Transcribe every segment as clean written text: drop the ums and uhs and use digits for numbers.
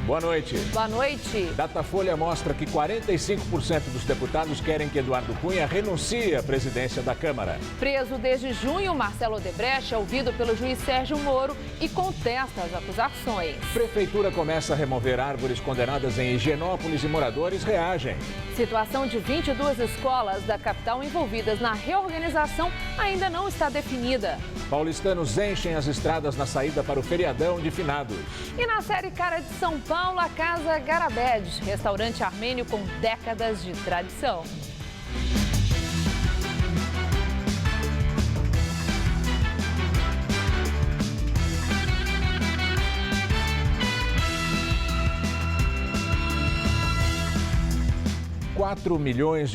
Boa noite. Boa noite. Datafolha mostra que 45% dos deputados querem que Eduardo Cunha renuncie à presidência da Câmara. Preso desde junho, Marcelo Odebrecht é ouvido pelo juiz Sérgio Moro e contesta as acusações. Prefeitura começa a remover árvores condenadas em Higienópolis e moradores reagem. Situação de 22 escolas da capital envolvidas na reorganização ainda não está definida. Paulistanos enchem as estradas na saída para o feriadão de finados. E na série Cara de São Paulo, a Casa Garabed, restaurante armênio com décadas de tradição. R$ 4 milhões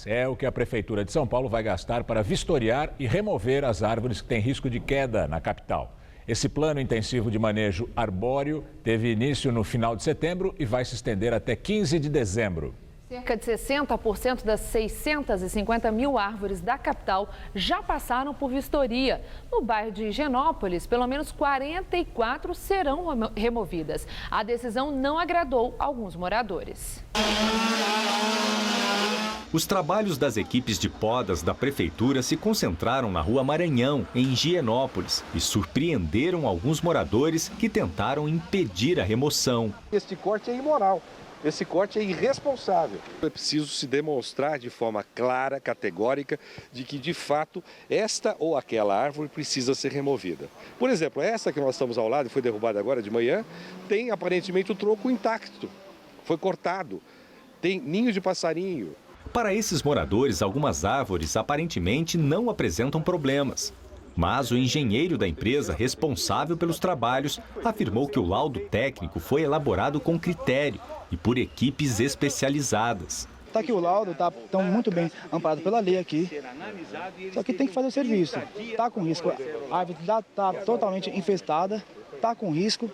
é o que a Prefeitura de São Paulo vai gastar para vistoriar e remover as árvores que têm risco de queda na capital. Esse plano intensivo de manejo arbóreo teve início no final de setembro e vai se estender até 15 de dezembro. Cerca de 60% das 650 mil árvores da capital já passaram por vistoria. No bairro de Higienópolis, pelo menos 44 serão removidas. A decisão não agradou alguns moradores. Os trabalhos das equipes de podas da Prefeitura se concentraram na Rua Maranhão, em Higienópolis, e surpreenderam alguns moradores que tentaram impedir a remoção. Este corte é imoral. Esse corte é irresponsável. É preciso se demonstrar de forma clara, categórica, de que, de fato, esta ou aquela árvore precisa ser removida. Por exemplo, essa que nós estamos ao lado, foi derrubada agora de manhã, tem aparentemente o tronco intacto. Foi cortado. Tem ninho de passarinho. Para esses moradores, algumas árvores aparentemente não apresentam problemas. Mas o engenheiro da empresa responsável pelos trabalhos afirmou que o laudo técnico foi elaborado com critério e por equipes especializadas. Está aqui o laudo, estão muito bem amparados pela lei aqui. Só que tem que fazer o serviço. Está com risco. A árvore está totalmente infestada, está com risco.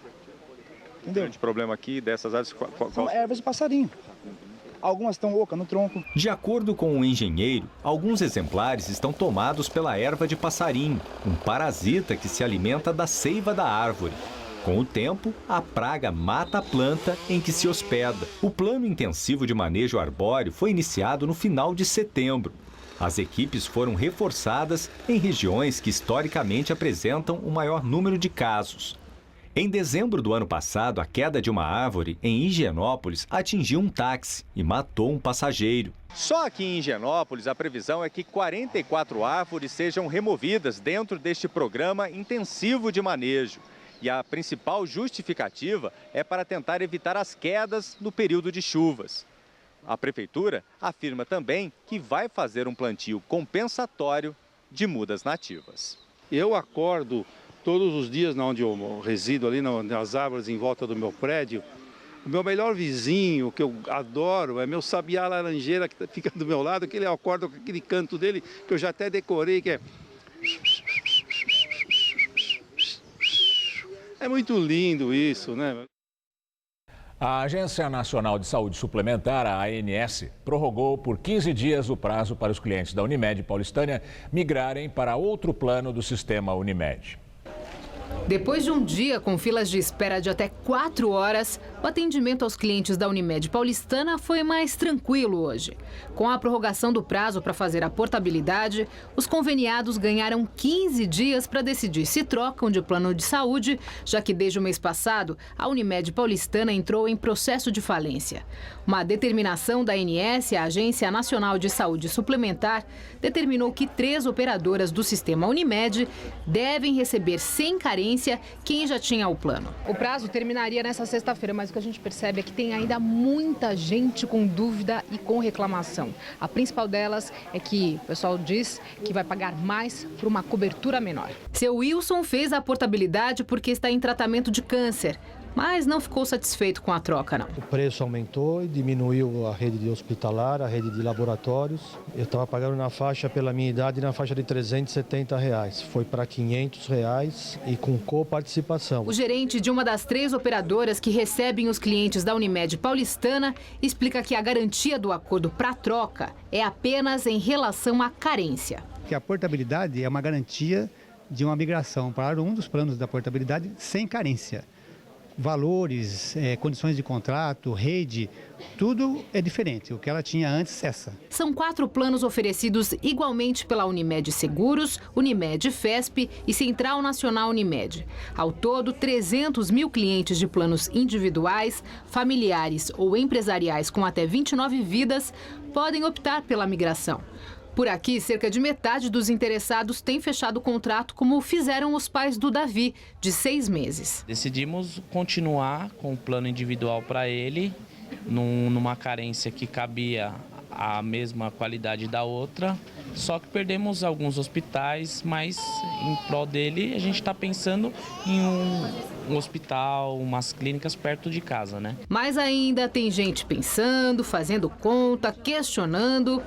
Entendeu? O problema aqui dessas árvores... São ervas de passarinho. Algumas estão ocas no tronco. De acordo com o engenheiro, alguns exemplares estão tomados pela erva de passarinho, um parasita que se alimenta da seiva da árvore. Com o tempo, a praga mata a planta em que se hospeda. O plano intensivo de manejo arbóreo foi iniciado no final de setembro. As equipes foram reforçadas em regiões que historicamente apresentam o maior número de casos. Em dezembro do ano passado, a queda de uma árvore em Higienópolis atingiu um táxi e matou um passageiro. Só aqui em Higienópolis, a previsão é que 44 árvores sejam removidas dentro deste programa intensivo de manejo. E a principal justificativa é para tentar evitar as quedas no período de chuvas. A Prefeitura afirma também que vai fazer um plantio compensatório de mudas nativas. Eu acordo todos os dias onde eu resido, ali nas árvores em volta do meu prédio. O meu melhor vizinho, que eu adoro, é meu sabiá laranjeira, que fica do meu lado, que ele acorda com aquele canto dele, que eu já até decorei, que é... É muito lindo isso, né? A Agência Nacional de Saúde Suplementar, a ANS, prorrogou por 15 dias o prazo para os clientes da Unimed Paulistânia migrarem para outro plano do sistema Unimed. Depois de um dia com filas de espera de até 4 horas, o atendimento aos clientes da Unimed Paulistana foi mais tranquilo hoje. Com a prorrogação do prazo para fazer a portabilidade, os conveniados ganharam 15 dias para decidir se trocam de plano de saúde, já que desde o mês passado, a Unimed Paulistana entrou em processo de falência. Uma determinação da ANS, a Agência Nacional de Saúde Suplementar, determinou que 3 operadoras do sistema Unimed devem receber sem carência quem já tinha o plano. O prazo terminaria nessa sexta-feira, mas o que a gente percebe é que tem ainda muita gente com dúvida e com reclamação. A principal delas é que o pessoal diz que vai pagar mais por uma cobertura menor. Seu Wilson fez a portabilidade porque está em tratamento de câncer, mas não ficou satisfeito com a troca, não. O preço aumentou, diminuiu a rede de hospitalar, a rede de laboratórios. Eu estava pagando na faixa, pela minha idade, na faixa de R$370. Foi para R$500 e com coparticipação. O gerente de uma das 3 operadoras que recebem os clientes da Unimed Paulistana explica que a garantia do acordo para troca é apenas em relação à carência. Que a portabilidade é uma garantia de uma migração para um dos planos da portabilidade sem carência. valores, condições de contrato, rede, tudo é diferente. O que ela tinha antes cessa. São 4 planos oferecidos igualmente pela Unimed Seguros, Unimed Fesp e Central Nacional Unimed. Ao todo, 300 mil clientes de planos individuais, familiares ou empresariais com até 29 vidas podem optar pela migração. Por aqui, cerca de metade dos interessados tem fechado o contrato, como fizeram os pais do Davi, de 6 meses. Decidimos continuar com o plano individual para ele, numa carência que cabia a mesma qualidade da outra, só que perdemos alguns hospitais, mas em prol dele a gente está pensando em um hospital, umas clínicas perto de casa, né? Mas ainda tem gente pensando, fazendo conta, questionando.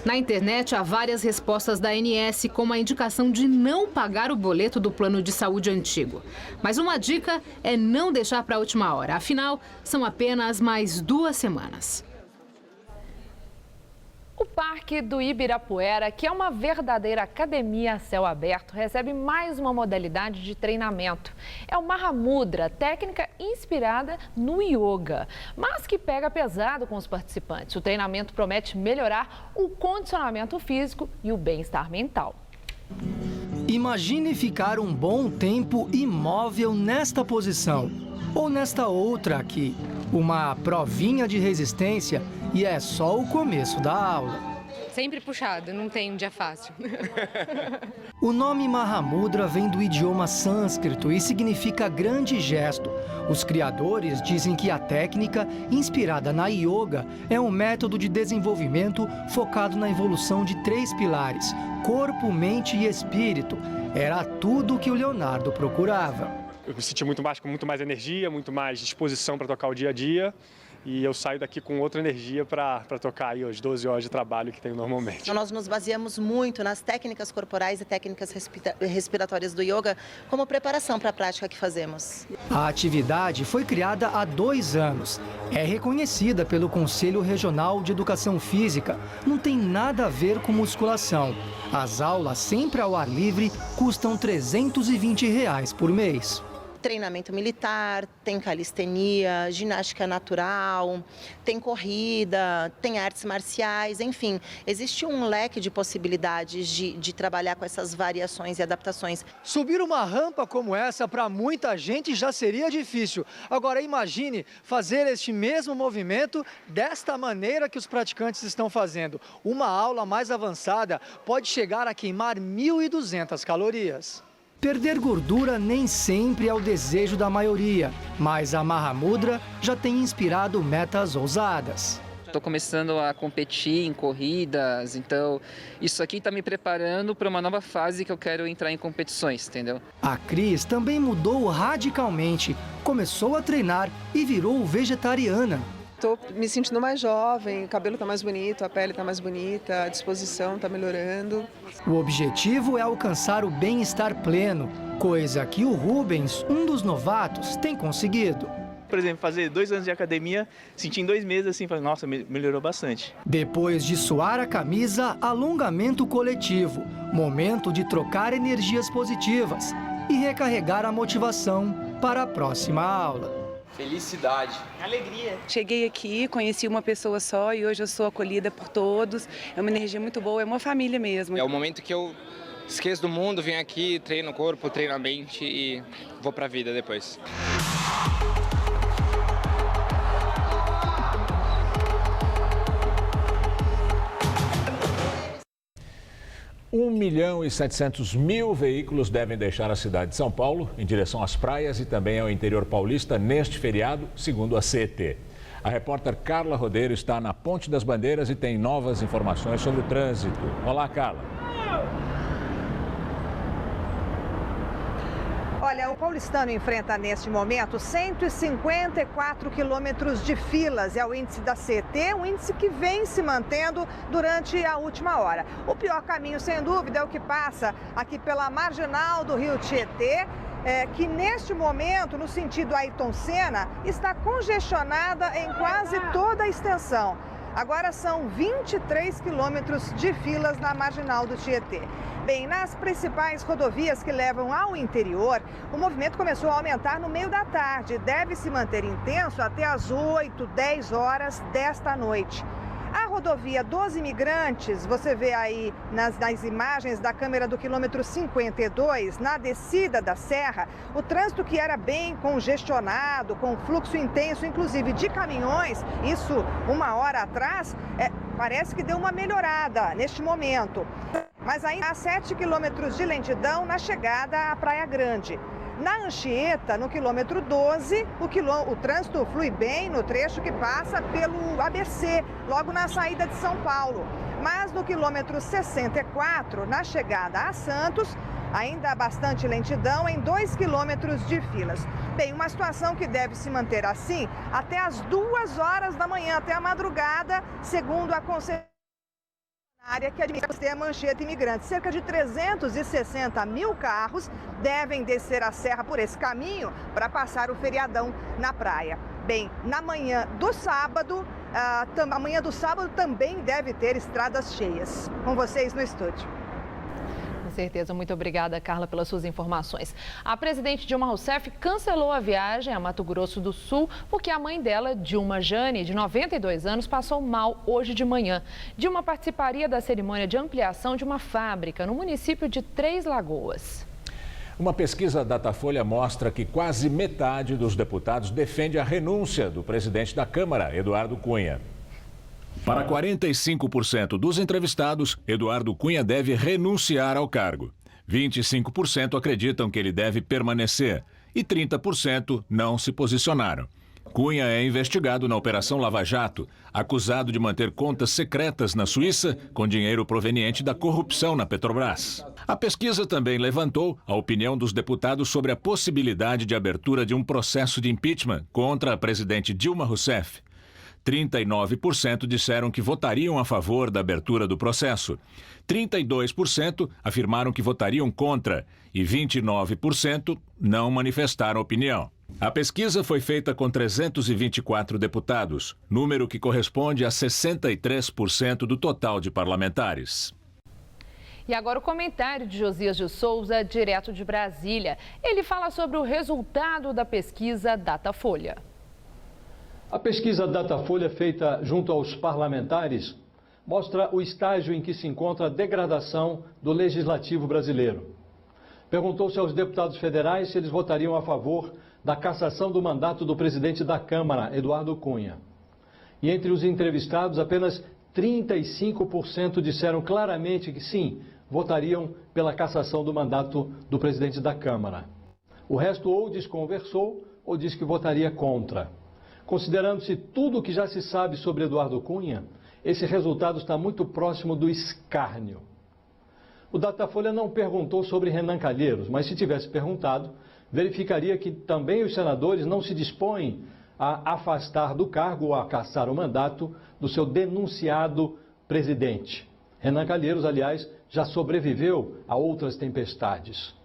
Na internet há várias respostas da ANS, como a indicação de não pagar o boleto do plano de saúde antigo. Mas uma dica é não deixar para a última hora, afinal, são apenas mais 2 semanas. O Parque do Ibirapuera, que é uma verdadeira academia a céu aberto, recebe mais uma modalidade de treinamento. É o Mahamudra, técnica inspirada no yoga, mas que pega pesado com os participantes. O treinamento promete melhorar o condicionamento físico e o bem-estar mental. Imagine ficar um bom tempo imóvel nesta posição ou nesta outra aqui. Uma provinha de resistência e é só o começo da aula. Sempre puxado, não tem um dia fácil. O nome Mahamudra vem do idioma sânscrito e significa grande gesto. Os criadores dizem que a técnica, inspirada na yoga, é um método de desenvolvimento focado na evolução de 3 pilares: corpo, mente e espírito. Era tudo o que o Leonardo procurava. Eu me senti com muito mais energia, muito mais disposição para tocar o dia a dia. E eu saio daqui com outra energia para tocar aí as 12 horas de trabalho que tenho normalmente. Então, nós nos baseamos muito nas técnicas corporais e técnicas respiratórias do yoga como preparação para a prática que fazemos. A atividade foi criada há 2 anos. É reconhecida pelo Conselho Regional de Educação Física. Não tem nada a ver com musculação. As aulas, sempre ao ar livre, custam R$ 320 por mês. Treinamento militar, tem calistenia, ginástica natural, tem corrida, tem artes marciais, enfim. Existe um leque de possibilidades de trabalhar com essas variações e adaptações. Subir uma rampa como essa para muita gente já seria difícil. Agora imagine fazer este mesmo movimento desta maneira que os praticantes estão fazendo. Uma aula mais avançada pode chegar a queimar 1.200 calorias. Perder gordura nem sempre é o desejo da maioria, mas a Mahamudra já tem inspirado metas ousadas. Estou começando a competir em corridas, então isso aqui está me preparando para uma nova fase que eu quero entrar em competições, entendeu? A Cris também mudou radicalmente, começou a treinar e virou vegetariana. Estou me sentindo mais jovem, o cabelo está mais bonito, a pele está mais bonita, a disposição está melhorando. O objetivo é alcançar o bem-estar pleno, coisa que o Rubens, um dos novatos, tem conseguido. Por exemplo, fazer 2 anos de academia, sentir em 2 meses assim, falei, nossa, melhorou bastante. Depois de suar a camisa, alongamento coletivo, momento de trocar energias positivas e recarregar a motivação para a próxima aula. Felicidade. Alegria. Cheguei aqui, conheci uma pessoa só e hoje eu sou acolhida por todos. É uma energia muito boa, é uma família mesmo. É o momento que eu esqueço do mundo, venho aqui, treino o corpo, treino a mente e vou pra vida depois. Um 1.700.000 veículos devem deixar a cidade de São Paulo em direção às praias e também ao interior paulista neste feriado, segundo a CET. A repórter Carla Rodeiro está na Ponte das Bandeiras e tem novas informações sobre o trânsito. Olá, Carla. Olha, o paulistano enfrenta neste momento 154 quilômetros de filas. É o índice da CET, um índice que vem se mantendo durante a última hora. O pior caminho, sem dúvida, é o que passa aqui pela marginal do Rio Tietê, que neste momento, no sentido Ayrton Senna, está congestionada em quase toda a extensão. Agora são 23 quilômetros de filas na marginal do Tietê. Bem, nas principais rodovias que levam ao interior, o movimento começou a aumentar no meio da tarde e deve se manter intenso até as 8, 10 horas desta noite. A rodovia dos Imigrantes, você vê aí nas imagens da câmera do quilômetro 52, na descida da serra, o trânsito que era bem congestionado, com fluxo intenso, inclusive de caminhões, isso uma hora atrás, parece que deu uma melhorada neste momento. Mas ainda há 7 quilômetros de lentidão na chegada à Praia Grande. Na Anchieta, no quilômetro 12, o trânsito flui bem no trecho que passa pelo ABC, logo na saída de São Paulo. Mas no quilômetro 64, na chegada a Santos, ainda há bastante lentidão em 2 quilômetros de filas. Bem, uma situação que deve se manter assim até as 2 horas da manhã, até a madrugada, segundo a concessionária que administra o sistema Anchieta Imigrantes. Cerca de 360 mil carros devem descer a serra por esse caminho para passar o feriadão na praia. Bem, na manhã do sábado, também deve ter estradas cheias. Com vocês no estúdio. Com certeza. Muito obrigada, Carla, pelas suas informações. A presidente Dilma Rousseff cancelou a viagem a Mato Grosso do Sul porque a mãe dela, Dilma Jane, de 92 anos, passou mal hoje de manhã. Dilma participaria da cerimônia de ampliação de uma fábrica no município de Três Lagoas. Uma pesquisa Datafolha mostra que quase metade dos deputados defende a renúncia do presidente da Câmara, Eduardo Cunha. Para 45% dos entrevistados, Eduardo Cunha deve renunciar ao cargo. 25% acreditam que ele deve permanecer e 30% não se posicionaram. Cunha é investigado na Operação Lava Jato, acusado de manter contas secretas na Suíça com dinheiro proveniente da corrupção na Petrobras. A pesquisa também levantou a opinião dos deputados sobre a possibilidade de abertura de um processo de impeachment contra a presidente Dilma Rousseff. 39% disseram que votariam a favor da abertura do processo. 32% afirmaram que votariam contra e 29% não manifestaram opinião. A pesquisa foi feita com 324 deputados, número que corresponde a 63% do total de parlamentares. E agora o comentário de Josias de Souza, direto de Brasília. Ele fala sobre o resultado da pesquisa Datafolha. A pesquisa Datafolha, feita junto aos parlamentares, mostra o estágio em que se encontra a degradação do legislativo brasileiro. Perguntou-se aos deputados federais se eles votariam a favor da cassação do mandato do presidente da Câmara, Eduardo Cunha. E entre os entrevistados, apenas 35% disseram claramente que sim, votariam pela cassação do mandato do presidente da Câmara. O resto ou desconversou ou disse que votaria contra. Considerando-se tudo o que já se sabe sobre Eduardo Cunha, esse resultado está muito próximo do escárnio. O Datafolha não perguntou sobre Renan Calheiros, mas se tivesse perguntado, verificaria que também os senadores não se dispõem a afastar do cargo ou a cassar o mandato do seu denunciado presidente. Renan Calheiros, aliás, já sobreviveu a outras tempestades.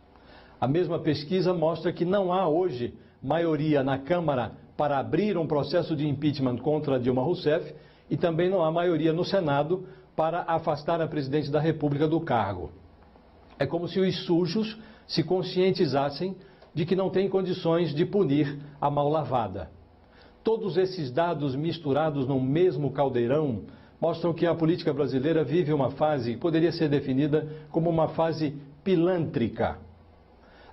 A mesma pesquisa mostra que não há hoje maioria na Câmara para abrir um processo de impeachment contra Dilma Rousseff e também não há maioria no Senado para afastar a presidente da República do cargo. É como se os sujos se conscientizassem de que não têm condições de punir a mal lavada. Todos esses dados misturados num mesmo caldeirão mostram que a política brasileira vive uma fase que poderia ser definida como uma fase pilântrica.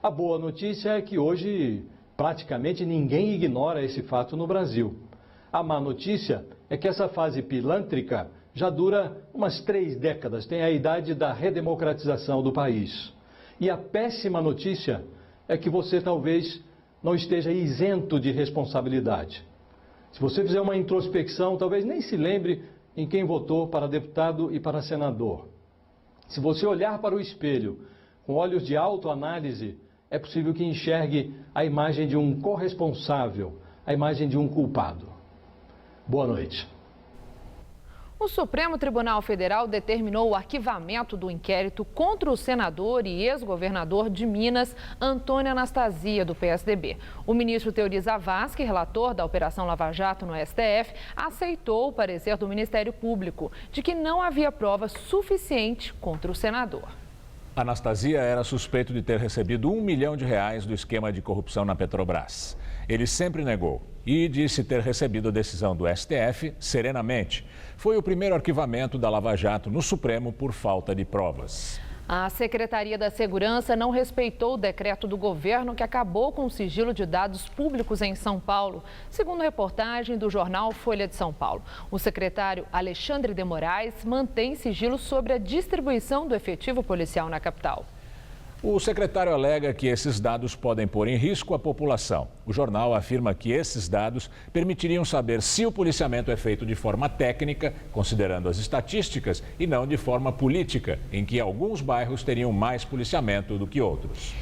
A boa notícia é que hoje praticamente ninguém ignora esse fato no Brasil. A má notícia é que essa fase pilântrica já dura umas 3 décadas, tem a idade da redemocratização do país. E a péssima notícia é que você talvez não esteja isento de responsabilidade. Se você fizer uma introspecção, talvez nem se lembre em quem votou para deputado e para senador. Se você olhar para o espelho com olhos de autoanálise, é possível que enxergue a imagem de um corresponsável, a imagem de um culpado. Boa noite. O Supremo Tribunal Federal determinou o arquivamento do inquérito contra o senador e ex-governador de Minas, Antônio Anastasia, do PSDB. O ministro Teori Zavascki, relator da Operação Lava Jato no STF, aceitou o parecer do Ministério Público de que não havia prova suficiente contra o senador. Anastasia era suspeito de ter recebido R$1 milhão do esquema de corrupção na Petrobras. Ele sempre negou e disse ter recebido a decisão do STF serenamente. Foi o primeiro arquivamento da Lava Jato no Supremo por falta de provas. A Secretaria da Segurança não respeitou o decreto do governo que acabou com o sigilo de dados públicos em São Paulo, segundo reportagem do jornal Folha de São Paulo. O secretário Alexandre de Moraes mantém sigilo sobre a distribuição do efetivo policial na capital. O secretário alega que esses dados podem pôr em risco a população. O jornal afirma que esses dados permitiriam saber se o policiamento é feito de forma técnica, considerando as estatísticas, e não de forma política, em que alguns bairros teriam mais policiamento do que outros.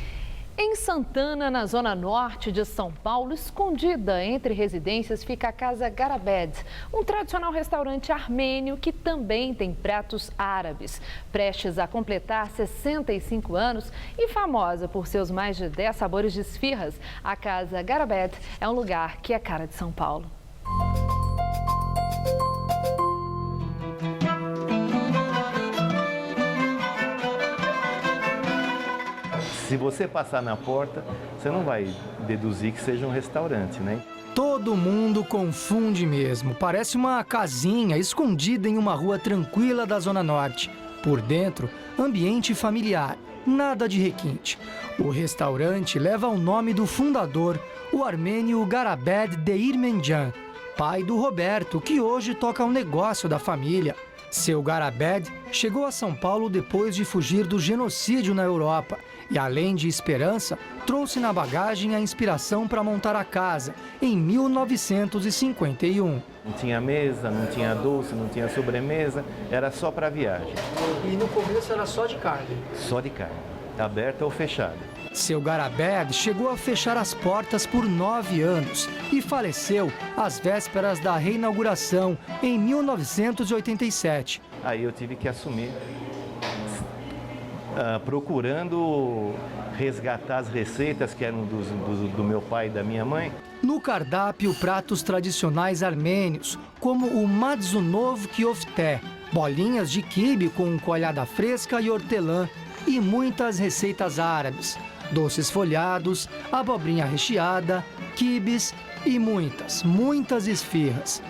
Em Santana, na zona norte de São Paulo, escondida entre residências, fica a Casa Garabed, um tradicional restaurante armênio que também tem pratos árabes. Prestes a completar 65 anos e famosa por seus mais de 10 sabores de esfirras, a Casa Garabed é um lugar que é cara de São Paulo. Se você passar na porta, você não vai deduzir que seja um restaurante, né? Todo mundo confunde mesmo. Parece uma casinha escondida em uma rua tranquila da Zona Norte. Por dentro, ambiente familiar, nada de requinte. O restaurante leva o nome do fundador, o armênio Garabed Deirmenjan, pai do Roberto, que hoje toca o negócio da família. Seu Garabed chegou a São Paulo depois de fugir do genocídio na Europa. E, além de esperança, trouxe na bagagem a inspiração para montar a casa, em 1951. Não tinha mesa, não tinha doce, não tinha sobremesa, era só para viagem. E no começo era só de carne? Só de carne, aberta ou fechada. Seu Garabed chegou a fechar as portas por 9 anos e faleceu às vésperas da reinauguração, em 1987. Aí eu tive que assumir. Procurando resgatar as receitas que eram do meu pai e da minha mãe. No cardápio, pratos tradicionais armênios, como o madzunov kiofté, bolinhas de quibe com coalhada fresca e hortelã, e muitas receitas árabes, doces folhados, abobrinha recheada, quibes e muitas esfirras.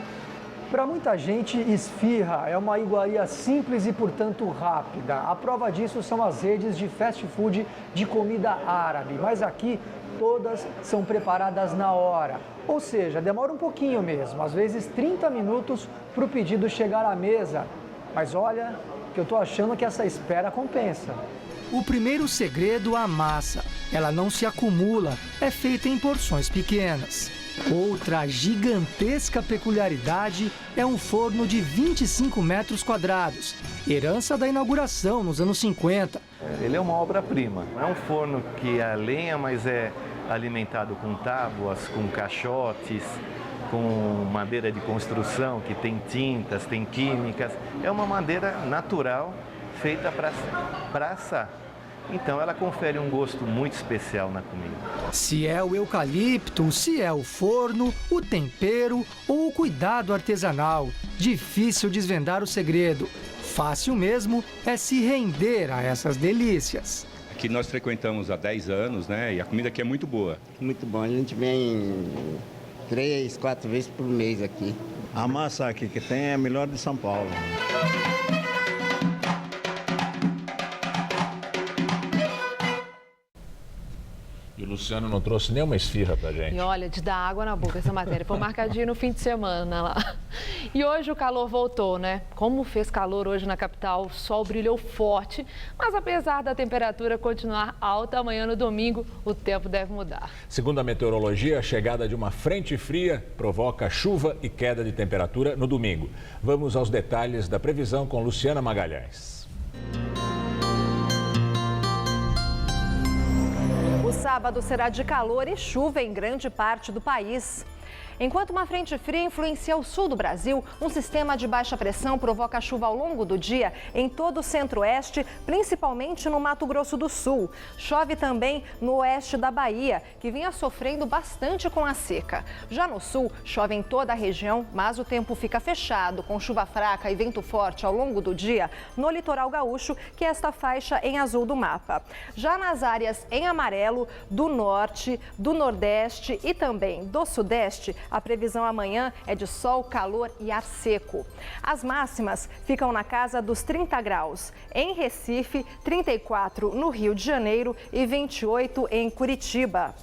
Para muita gente, esfirra é uma iguaria simples e, portanto, rápida. A prova disso são as redes de fast food de comida árabe. Mas aqui, todas são preparadas na hora. Ou seja, demora um pouquinho mesmo, às vezes 30 minutos para o pedido chegar à mesa. Mas olha, que eu estou achando que essa espera compensa. O primeiro segredo, a massa. Ela não se acumula, é feita em porções pequenas. Outra gigantesca peculiaridade é um forno de 25 metros quadrados, herança da inauguração nos anos 50. Ele é uma obra-prima. É um forno que é a lenha, mas é alimentado com tábuas, com caixotes, com madeira de construção, que tem tintas, tem químicas. É uma madeira natural, feita para assar. Então ela confere um gosto muito especial na comida. Se é o eucalipto, se é o forno, o tempero ou o cuidado artesanal, difícil desvendar o segredo. Fácil mesmo é se render a essas delícias. Aqui nós frequentamos há 10 anos, né? E a comida aqui é muito boa. Muito bom, a gente vem 3, 4 vezes por mês aqui. A massa aqui que tem é a melhor de São Paulo. E o Luciano não trouxe nenhuma esfirra pra gente. E olha, de dar água na boca essa matéria. Foi marcadinho no fim de semana lá. E hoje o calor voltou, né? Como fez calor hoje na capital, o sol brilhou forte. Mas apesar da temperatura continuar alta, amanhã no domingo o tempo deve mudar. Segundo a meteorologia, a chegada de uma frente fria provoca chuva e queda de temperatura no domingo. Vamos aos detalhes da previsão com Luciana Magalhães. O sábado será de calor e chuva em grande parte do país. Enquanto uma frente fria influencia o sul do Brasil, um sistema de baixa pressão provoca chuva ao longo do dia em todo o centro-oeste, principalmente no Mato Grosso do Sul. Chove também no oeste da Bahia, que vinha sofrendo bastante com a seca. Já no sul, chove em toda a região, mas o tempo fica fechado, com chuva fraca e vento forte ao longo do dia no litoral gaúcho, que é esta faixa em azul do mapa. Já nas áreas em amarelo, do norte, do nordeste e também do sudeste, a previsão amanhã é de sol, calor e ar seco. As máximas ficam na casa dos 30 graus em Recife, 34 no Rio de Janeiro e 28 em Curitiba.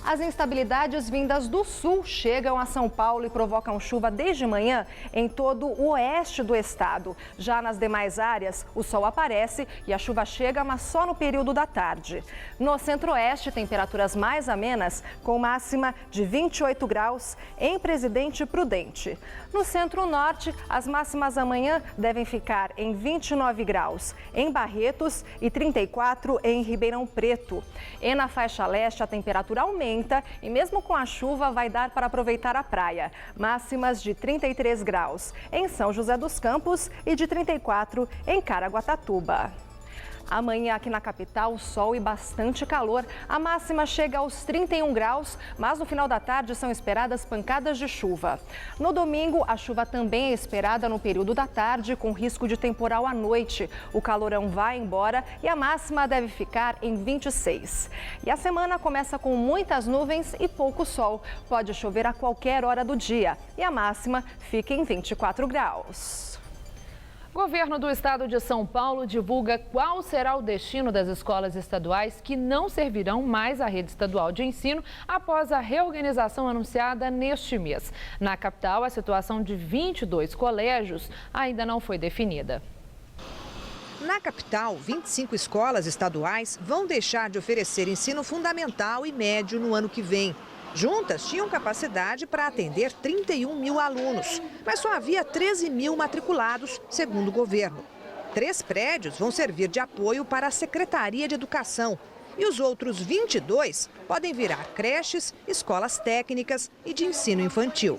As instabilidades vindas do sul chegam a São Paulo e provocam chuva desde manhã em todo o oeste do estado. Já nas demais áreas, o sol aparece e a chuva chega, mas só no período da tarde. No centro-oeste, temperaturas mais amenas, com máxima de 28 graus em Presidente Prudente. No centro-norte, as máximas amanhã devem ficar em 29 graus em Barretos e 34 em Ribeirão Preto. E na faixa leste, a temperatura aumenta e mesmo com a chuva vai dar para aproveitar a praia. Máximas de 33 graus em São José dos Campos e de 34 em Caraguatatuba. Amanhã aqui na capital, sol e bastante calor. A máxima chega aos 31 graus, mas no final da tarde são esperadas pancadas de chuva. No domingo, a chuva também é esperada no período da tarde, com risco de temporal à noite. O calorão vai embora e a máxima deve ficar em 26. E a semana começa com muitas nuvens e pouco sol. Pode chover a qualquer hora do dia e a máxima fica em 24 graus. O governo do estado de São Paulo divulga qual será o destino das escolas estaduais que não servirão mais à rede estadual de ensino após a reorganização anunciada neste mês. Na capital, a situação de 22 colégios ainda não foi definida. Na capital, 25 escolas estaduais vão deixar de oferecer ensino fundamental e médio no ano que vem. Juntas, tinham capacidade para atender 31 mil alunos, mas só havia 13 mil matriculados, segundo o governo. 3 prédios vão servir de apoio para a Secretaria de Educação e os outros 22 podem virar creches, escolas técnicas e de ensino infantil.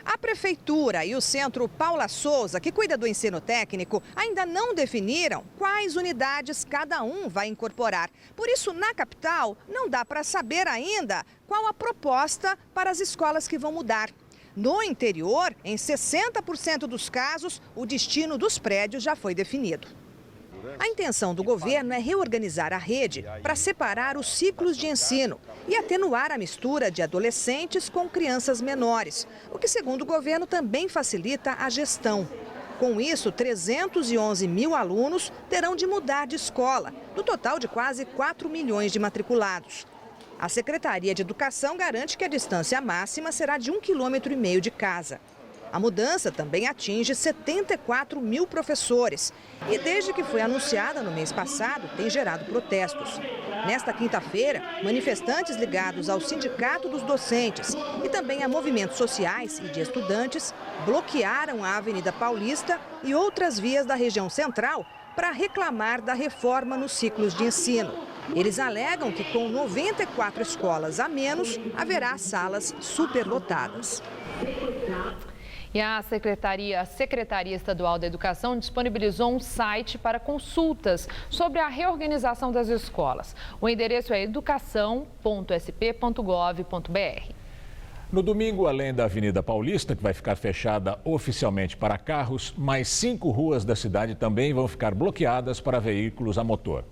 A Prefeitura e o Centro Paula Souza, que cuida do ensino técnico, ainda não definiram quais unidades cada um vai incorporar. Por isso, na capital, não dá para saber ainda qual a proposta para as escolas que vão mudar. No interior, em 60% dos casos, o destino dos prédios já foi definido. A intenção do governo é reorganizar a rede para separar os ciclos de ensino e atenuar a mistura de adolescentes com crianças menores, o que, segundo o governo, também facilita a gestão. Com isso, 311 mil alunos terão de mudar de escola, do total de quase 4 milhões de matriculados. A Secretaria de Educação garante que a distância máxima será de 1,5 km de casa. A mudança também atinge 74 mil professores e, desde que foi anunciada no mês passado, tem gerado protestos. Nesta quinta-feira, manifestantes ligados ao Sindicato dos Docentes e também a movimentos sociais e de estudantes bloquearam a Avenida Paulista e outras vias da região central para reclamar da reforma nos ciclos de ensino. Eles alegam que, com 94 escolas a menos, haverá salas superlotadas. E a Secretaria Estadual da Educação disponibilizou um site para consultas sobre a reorganização das escolas. O endereço é educação.sp.gov.br. No domingo, além da Avenida Paulista, que vai ficar fechada oficialmente para carros, mais 5 ruas da cidade também vão ficar bloqueadas para veículos a motor.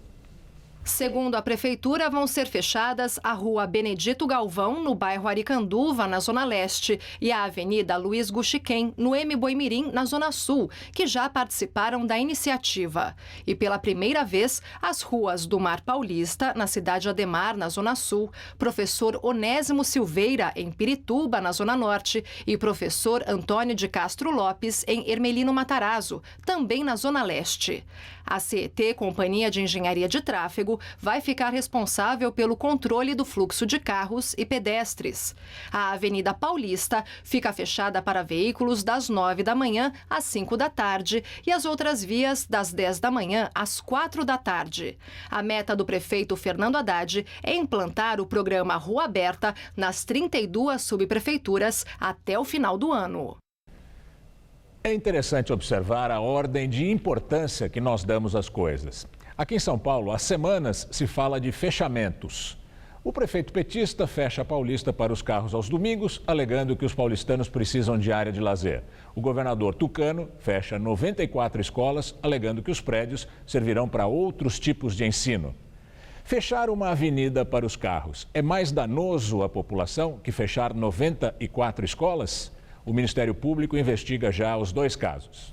Segundo a Prefeitura, vão ser fechadas a Rua Benedito Galvão, no bairro Aricanduva, na Zona Leste, e a Avenida Luiz Guxiquem, no M. Boimirim, na Zona Sul, que já participaram da iniciativa. E pela primeira vez, as ruas do Mar Paulista, na cidade Ademar, na Zona Sul, Professor Onésimo Silveira, em Pirituba, na Zona Norte, e Professor Antônio de Castro Lopes, em Hermelino Matarazzo, também na Zona Leste. A CET, Companhia de Engenharia de Tráfego, Tráfego vai ficar responsável pelo controle do fluxo de carros e pedestres. A Avenida Paulista fica fechada para veículos das 9 da manhã às 5 da tarde e as outras vias das 10 da manhã às 4 da tarde. A meta do prefeito Fernando Haddad é implantar o programa Rua Aberta nas 32 subprefeituras até o final do ano. É interessante observar a ordem de importância que nós damos às coisas. Aqui em São Paulo, há semanas se fala de fechamentos. O prefeito petista fecha a Paulista para os carros aos domingos, alegando que os paulistanos precisam de área de lazer. O governador tucano fecha 94 escolas, alegando que os prédios servirão para outros tipos de ensino. Fechar uma avenida para os carros é mais danoso à população que fechar 94 escolas? O Ministério Público investiga já os dois casos.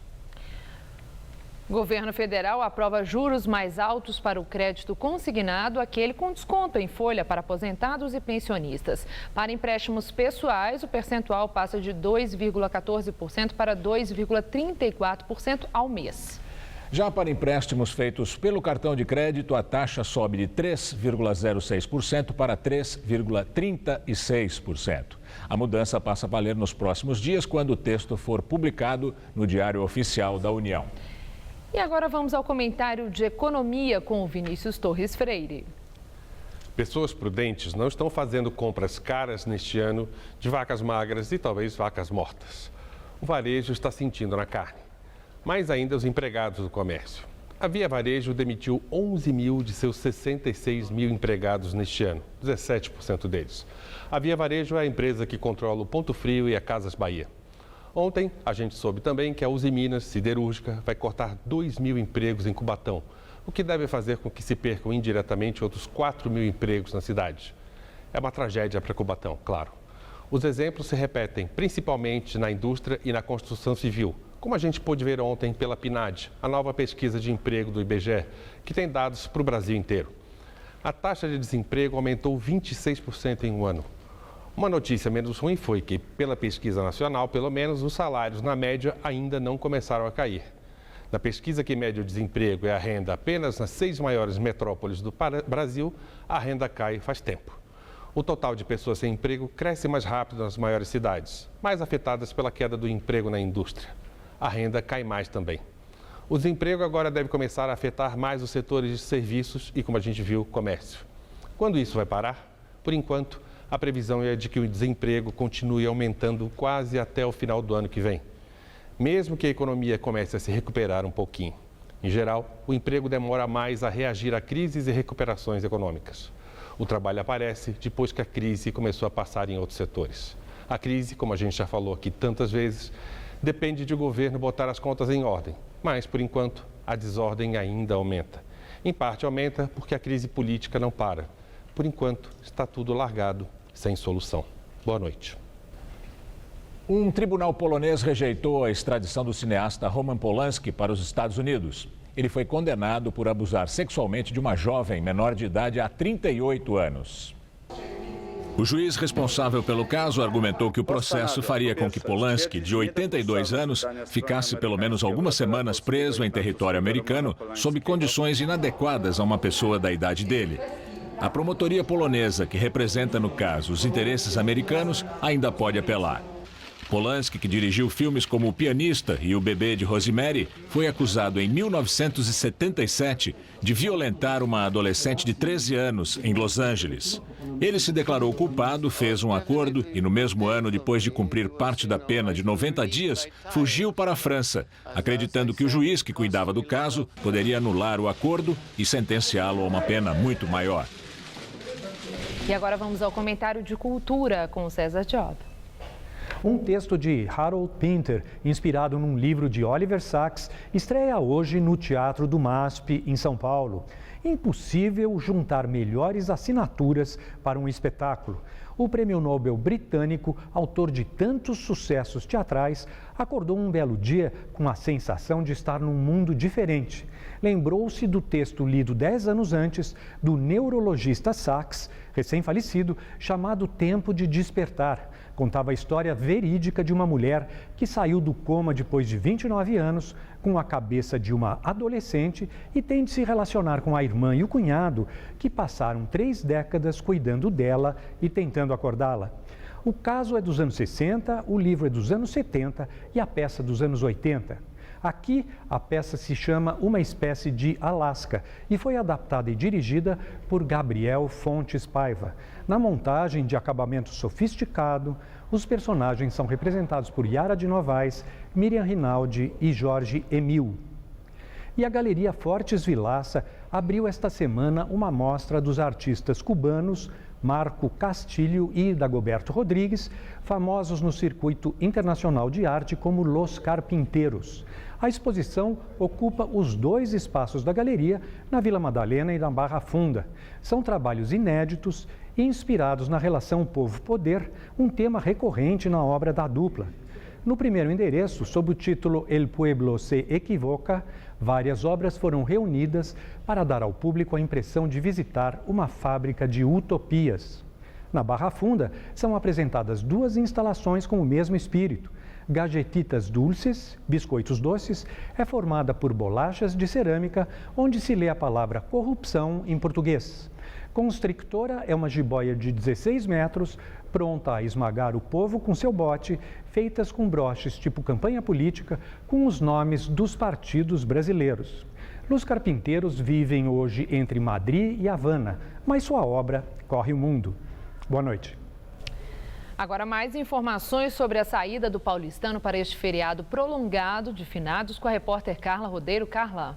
O governo federal aprova juros mais altos para o crédito consignado, aquele com desconto em folha para aposentados e pensionistas. Para empréstimos pessoais, o percentual passa de 2,14% para 2,34% ao mês. Já para empréstimos feitos pelo cartão de crédito, a taxa sobe de 3,06% para 3,36%. A mudança passa a valer nos próximos dias, quando o texto for publicado no Diário Oficial da União. E agora vamos ao comentário de economia com o Vinícius Torres Freire. Pessoas prudentes não estão fazendo compras caras neste ano de vacas magras e talvez vacas mortas. O varejo está sentindo na carne. Mais ainda os empregados do comércio. A Via Varejo demitiu 11 mil de seus 66 mil empregados neste ano, 17% deles. A Via Varejo é a empresa que controla o Ponto Frio e a Casas Bahia. Ontem, a gente soube também que a Uzi Minas Siderúrgica vai cortar 2 mil empregos em Cubatão, o que deve fazer com que se percam indiretamente outros 4 mil empregos na cidade. É uma tragédia para Cubatão, claro. Os exemplos se repetem principalmente na indústria e na construção civil, como a gente pôde ver ontem pela PNAD, a nova pesquisa de emprego do IBGE, que tem dados para o Brasil inteiro. A taxa de desemprego aumentou 26% em um ano. Uma notícia menos ruim foi que, pela pesquisa nacional, pelo menos os salários, na média, ainda não começaram a cair. Na pesquisa que mede o desemprego e a renda apenas nas 6 maiores metrópoles do Brasil, a renda cai faz tempo. O total de pessoas sem emprego cresce mais rápido nas maiores cidades, mais afetadas pela queda do emprego na indústria. A renda cai mais também. O desemprego agora deve começar a afetar mais os setores de serviços e, como a gente viu, comércio. Quando isso vai parar? Por enquanto, a previsão é de que o desemprego continue aumentando quase até o final do ano que vem, mesmo que a economia comece a se recuperar um pouquinho. Em geral, o emprego demora mais a reagir a crises e recuperações econômicas. O trabalho aparece depois que a crise começou a passar em outros setores. A crise, como a gente já falou aqui tantas vezes, depende de o governo botar as contas em ordem, mas, por enquanto, a desordem ainda aumenta. Em parte aumenta porque a crise política não para. Por enquanto, está tudo largado, sem solução. Boa noite. Um tribunal polonês rejeitou a extradição do cineasta Roman Polanski para os Estados Unidos. Ele foi condenado por abusar sexualmente de uma jovem menor de idade há 38 anos. O juiz responsável pelo caso argumentou que o processo faria com que Polanski, de 82 anos, ficasse pelo menos algumas semanas preso em território americano sob condições inadequadas a uma pessoa da idade dele. A promotoria polonesa, que representa no caso os interesses americanos, ainda pode apelar. Polanski, que dirigiu filmes como O Pianista e O Bebê de Rosemary, foi acusado em 1977 de violentar uma adolescente de 13 anos em Los Angeles. Ele se declarou culpado, fez um acordo e, no mesmo ano, depois de cumprir parte da pena de 90 dias, fugiu para a França, acreditando que o juiz que cuidava do caso poderia anular o acordo e sentenciá-lo a uma pena muito maior. E agora vamos ao comentário de cultura com o César Job. Um texto de Harold Pinter, inspirado num livro de Oliver Sacks, estreia hoje no Teatro do MASP, em São Paulo. Impossível juntar melhores assinaturas para um espetáculo. O prêmio Nobel britânico, autor de tantos sucessos teatrais, acordou um belo dia com a sensação de estar num mundo diferente. Lembrou-se do texto lido 10 anos antes do neurologista Sacks, recém-falecido, chamado Tempo de Despertar. contava a história verídica de uma mulher que saiu do coma depois de 29 anos, com a cabeça de uma adolescente e tem de se relacionar com a irmã e o cunhado, que passaram 3 décadas cuidando dela e tentando acordá-la. O caso é dos anos 60, o livro é dos anos 70 e a peça dos anos 80. Aqui, a peça se chama Uma Espécie de Alasca e foi adaptada e dirigida por Gabriel Fontes Paiva. Na montagem de acabamento sofisticado, os personagens são representados por Yara de Novaes, Miriam Rinaldi e Jorge Emil. E a Galeria Fortes Vilaça abriu esta semana uma mostra dos artistas cubanos Marco Castilho e Dagoberto Rodrigues, famosos no circuito internacional de arte como Los Carpinteiros. A exposição ocupa os 2 espaços da galeria, na Vila Madalena e na Barra Funda. São trabalhos inéditos e inspirados na relação povo-poder, um tema recorrente na obra da dupla. No primeiro endereço, sob o título El Pueblo se Equivoca, várias obras foram reunidas para dar ao público a impressão de visitar uma fábrica de utopias. Na Barra Funda, são apresentadas 2 instalações com o mesmo espírito. Galletitas Dulces, Biscoitos Doces, é formada por bolachas de cerâmica, onde se lê a palavra corrupção em português. Constrictora é uma jiboia de 16 metros, pronta a esmagar o povo com seu bote, feitas com broches tipo campanha política, com os nomes dos partidos brasileiros. Los Carpinteiros vivem hoje entre Madrid e Havana, mas sua obra corre o mundo. Boa noite. Agora, mais informações sobre a saída do paulistano para este feriado prolongado de finados com a repórter Carla Rodeiro. Carla.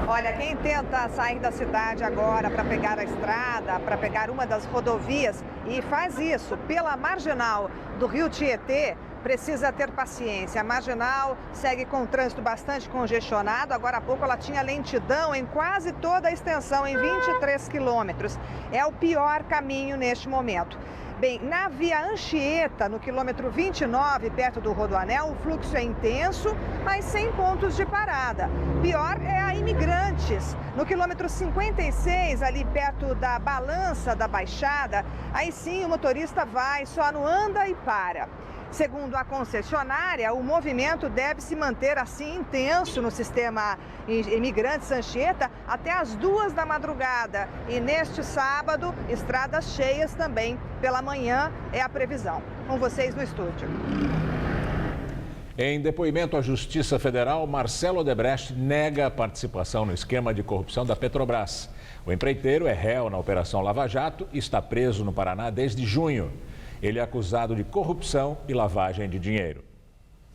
Olha, quem tenta sair da cidade agora para pegar a estrada, para pegar uma das rodovias e faz isso pela marginal do Rio Tietê, precisa ter paciência. A marginal segue com o trânsito bastante congestionado. Agora há pouco ela tinha lentidão em quase toda a extensão, em 23 quilômetros. É o pior caminho neste momento. Bem, na Via Anchieta, no quilômetro 29, perto do Rodoanel, o fluxo é intenso, mas sem pontos de parada. Pior é a Imigrantes, no quilômetro 56, ali perto da Balança da Baixada. Aí sim o motorista vai, só no anda e para. Segundo a concessionária, o movimento deve se manter assim intenso no sistema Imigrantes Anchieta até as 2 da madrugada. E neste sábado, estradas cheias também pela manhã é a previsão. Com vocês no estúdio. Em depoimento à Justiça Federal, Marcelo Odebrecht nega a participação no esquema de corrupção da Petrobras. O empreiteiro é réu na Operação Lava Jato e está preso no Paraná desde junho. Ele é acusado de corrupção e lavagem de dinheiro.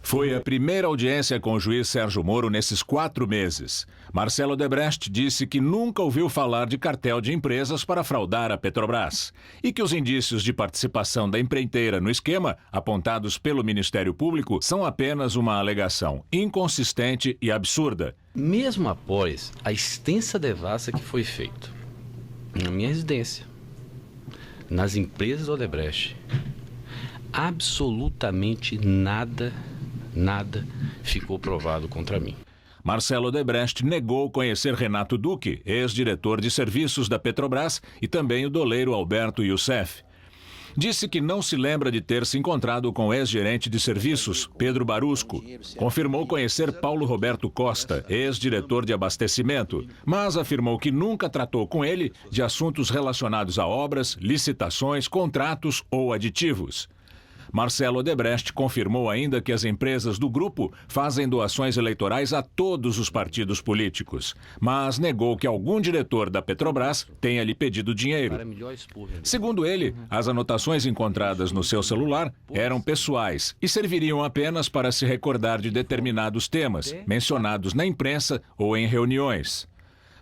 Foi a primeira audiência com o juiz Sérgio Moro nesses 4 meses. Marcelo Odebrecht disse que nunca ouviu falar de cartel de empresas para fraudar a Petrobras e que os indícios de participação da empreiteira no esquema, apontados pelo Ministério Público, são apenas uma alegação inconsistente e absurda. Mesmo após a extensa devassa que foi feita na minha residência, nas empresas Odebrecht, absolutamente nada ficou provado contra mim. Marcelo Odebrecht negou conhecer Renato Duque, ex-diretor de serviços da Petrobras, e também o doleiro Alberto Youssef. Disse que não se lembra de ter se encontrado com o ex-gerente de serviços, Pedro Barusco. Confirmou conhecer Paulo Roberto Costa, ex-diretor de abastecimento, mas afirmou que nunca tratou com ele de assuntos relacionados a obras, licitações, contratos ou aditivos. Marcelo Odebrecht confirmou ainda que as empresas do grupo fazem doações eleitorais a todos os partidos políticos, mas negou que algum diretor da Petrobras tenha lhe pedido dinheiro. Segundo ele, as anotações encontradas no seu celular eram pessoais e serviriam apenas para se recordar de determinados temas mencionados na imprensa ou em reuniões.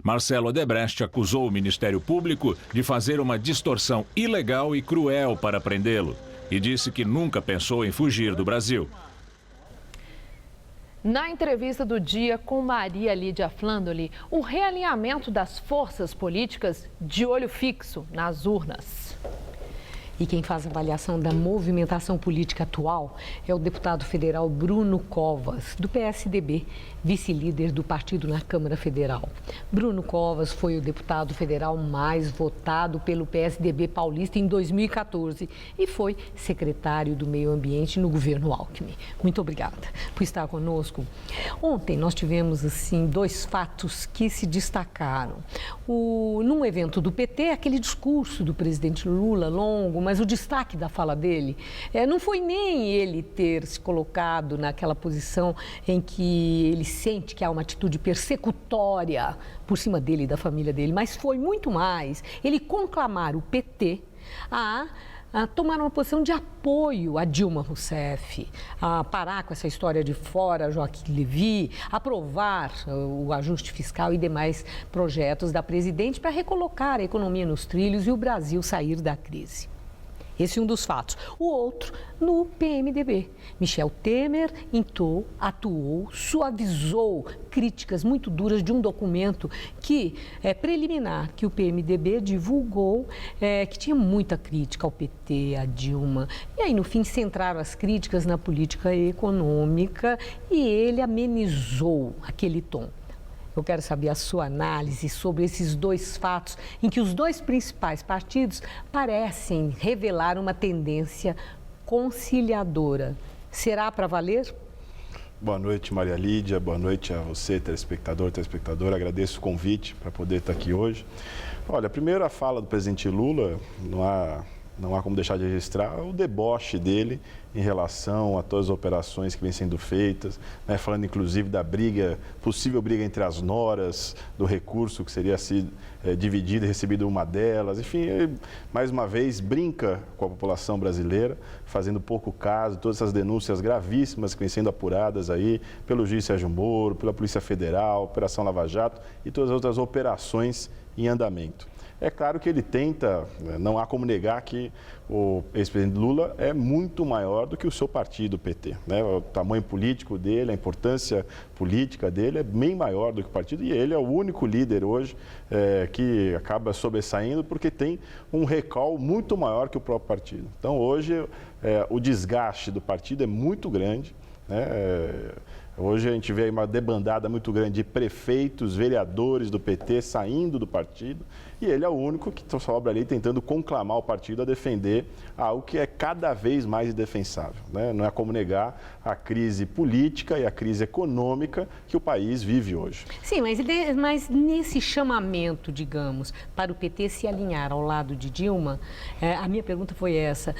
Marcelo Odebrecht acusou o Ministério Público de fazer uma distorção ilegal e cruel para prendê-lo. E disse que nunca pensou em fugir do Brasil. Na entrevista do dia com Maria Lídia Flandoli, o realinhamento das forças políticas de olho fixo nas urnas. E quem faz a avaliação da movimentação política atual é o deputado federal Bruno Covas, do PSDB, vice-líder do partido na Câmara Federal. Bruno Covas foi o deputado federal mais votado pelo PSDB paulista em 2014 e foi secretário do Meio Ambiente no governo Alckmin. Muito obrigada por estar conosco. Ontem nós tivemos, assim, 2 fatos que se destacaram. Num evento do PT, aquele discurso do presidente Lula longo, mas o destaque da fala dele não foi nem ele ter se colocado naquela posição em que ele sente que há uma atitude persecutória por cima dele e da família dele, mas foi muito mais ele conclamar o PT a tomar uma posição de apoio a Dilma Rousseff, a parar com essa história de fora Joaquim Levy, aprovar o ajuste fiscal e demais projetos da presidente para recolocar a economia nos trilhos e o Brasil sair da crise. Esse é um dos fatos. O outro, no PMDB. Michel Temer atuou, suavizou críticas muito duras de um documento que é preliminar, que o PMDB divulgou, que tinha muita crítica ao PT, a Dilma. E aí, no fim, centraram as críticas na política econômica e ele amenizou aquele tom. Eu quero saber a sua análise sobre esses 2 fatos em que os 2 principais partidos parecem revelar uma tendência conciliadora. Será para valer? Boa noite, Maria Lídia. Boa noite a você, telespectadora. Agradeço o convite para poder estar aqui hoje. Olha, primeiro a fala do presidente Lula, não há como deixar de registrar o deboche dele em relação a todas as operações que vêm sendo feitas, né, falando inclusive da possível briga entre as noras, do recurso que seria dividido e recebido uma delas. Enfim, ele, mais uma vez, brinca com a população brasileira, fazendo pouco caso de todas essas denúncias gravíssimas que vêm sendo apuradas aí pelo juiz Sérgio Moro, pela Polícia Federal, Operação Lava Jato e todas as outras operações em andamento. É claro que ele tenta, não há como negar que o ex-presidente Lula é muito maior do que o seu partido, o PT. Né? O tamanho político dele, a importância política dele é bem maior do que o partido e ele é o único líder hoje que acaba sobressaindo porque tem um recall muito maior que o próprio partido. Então hoje o desgaste do partido é muito grande, né? Hoje a gente vê uma debandada muito grande de prefeitos, vereadores do PT saindo do partido e ele é o único que sobra ali tentando conclamar o partido a defender algo que é cada vez mais indefensável. Né? Não é como negar a crise política e a crise econômica que o país vive hoje. Sim, mas nesse chamamento, digamos, para o PT se alinhar ao lado de Dilma, a minha pergunta foi essa,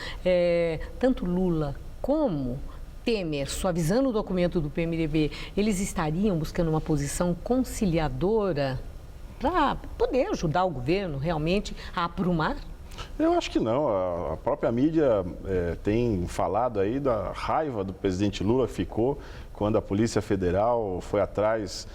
tanto Lula como Temer, suavizando o documento do PMDB, eles estariam buscando uma posição conciliadora para poder ajudar o governo realmente a aprumar? Eu acho que não. A própria mídia tem falado aí da raiva do presidente Lula que ficou quando a Polícia Federal foi atrás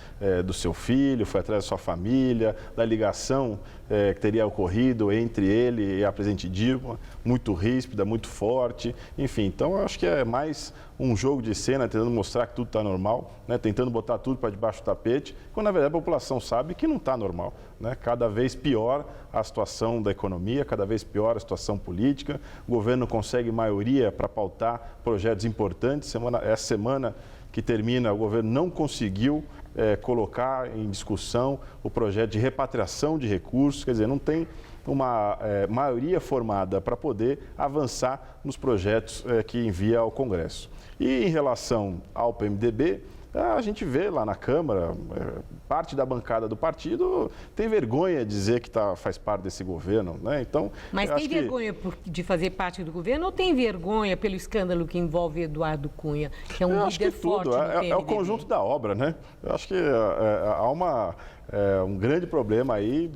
do seu filho, foi atrás da sua família, da ligação que teria ocorrido entre ele e a presidente Dilma, muito ríspida, muito forte, enfim. Então, eu acho que é mais um jogo de cena, tentando mostrar que tudo está normal, né? Tentando botar tudo para debaixo do tapete, quando na verdade a população sabe que não está normal, né? Cada vez pior a situação da economia, cada vez pior a situação política, o governo não consegue maioria para pautar projetos importantes. Essa semana que termina, o governo não conseguiu colocar em discussão o projeto de repatriação de recursos, quer dizer, não tem uma maioria formada para poder avançar nos projetos que envia ao Congresso. E em relação ao PMDB, a gente vê lá na Câmara, parte da bancada do partido tem vergonha de dizer que faz parte desse governo, né? Então, mas tem vergonha de fazer parte do governo ou tem vergonha pelo escândalo que envolve Eduardo Cunha, que é um líder forte do PMDB? É o conjunto da obra, né? Eu acho que há um grande problema aí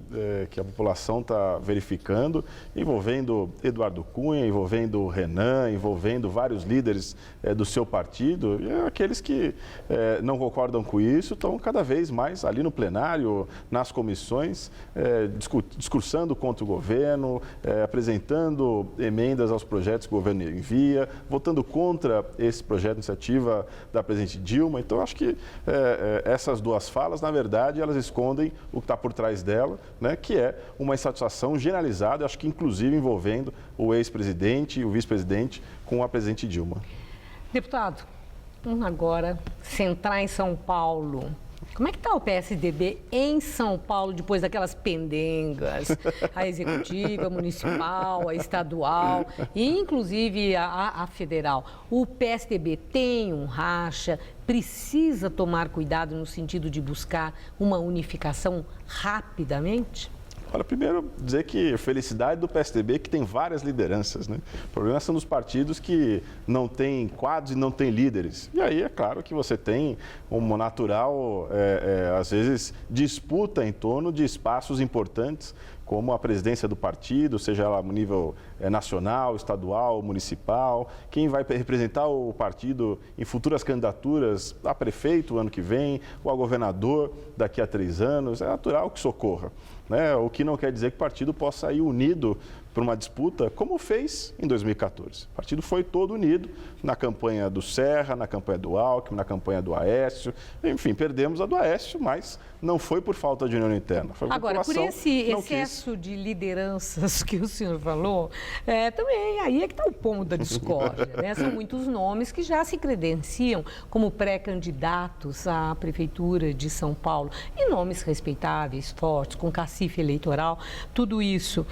que a população está verificando, envolvendo Eduardo Cunha, envolvendo o Renan, envolvendo vários líderes do seu partido. E aqueles que não concordam com isso estão cada vez mais ali no plenário, nas comissões, discursando contra o governo, apresentando emendas aos projetos que o governo envia, votando contra esse projeto de iniciativa da presidente Dilma. Então, acho que essas duas falas, na verdade, elas escondem escondem o que está por trás dela, né, que é uma insatisfação generalizada, acho que inclusive envolvendo o ex-presidente e o vice-presidente com a presidente Dilma. Deputado, vamos agora centrar em São Paulo. Como é que está o PSDB em São Paulo depois daquelas pendengas, a executiva, a municipal, a estadual e inclusive a federal? O PSDB tem um racha, precisa tomar cuidado no sentido de buscar uma unificação rapidamente? Olha, primeiro dizer que a felicidade do PSDB é que tem várias lideranças, né? O problema são dos partidos que não têm quadros e não têm líderes. E aí é claro que você tem uma natural, às vezes, disputa em torno de espaços importantes, como a presidência do partido, seja ela no nível nacional, estadual, municipal, quem vai representar o partido em futuras candidaturas a prefeito ano que vem, ou a governador daqui a 3 anos, é natural que isso ocorra, né? O que não quer dizer que o partido possa ir unido para uma disputa, como fez em 2014. O partido foi todo unido na campanha do Serra, na campanha do Alckmin, na campanha do Aécio. Enfim, perdemos a do Aécio, mas não foi por falta de união interna. Foi agora, por esse excesso de lideranças que o senhor falou, também aí é que está o ponto da discórdia, né? São muitos nomes que já se credenciam como pré-candidatos à Prefeitura de São Paulo. E nomes respeitáveis, fortes, com cacife eleitoral, tudo isso.